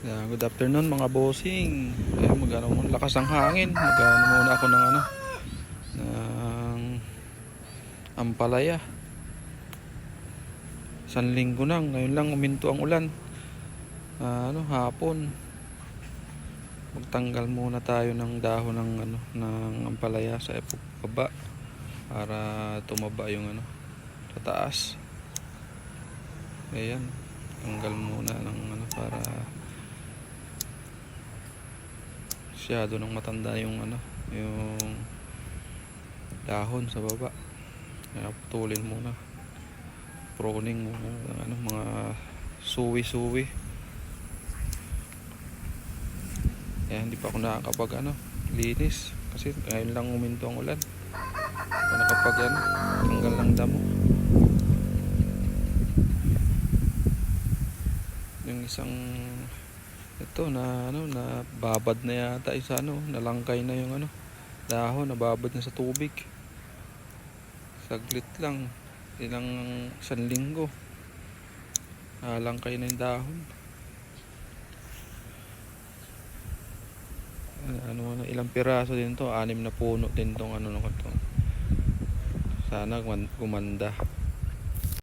Good afternoon mga bossing. Magano mo lakas ng hangin. Magano muna ako ng ng ampalaya. Isang linggo nang ngayon lang uminto ang ulan. Hapon. Magtanggal muna tayo ng dahon ng ampalaya sa baba para tumaba yung sa taas. Ayan. Tanggal muna ng para masyado nang matanda yung yung dahon sa baba. Kaya putulin muna, pruning muna ng mga suwi-suwi. Kaya hindi pa ako nakakapag linis kasi ngayon lang uminto ang ulan. Ako nakapag tanggal ng damo. Yung isang ito na na babad na yata isa nalangkay na yung dahon, nababad na sa tubig. Saglit lang, isang linggo nalangkay na yung dahon. Ilang piraso din to, 6 na puno din tong to. Sana gumanda.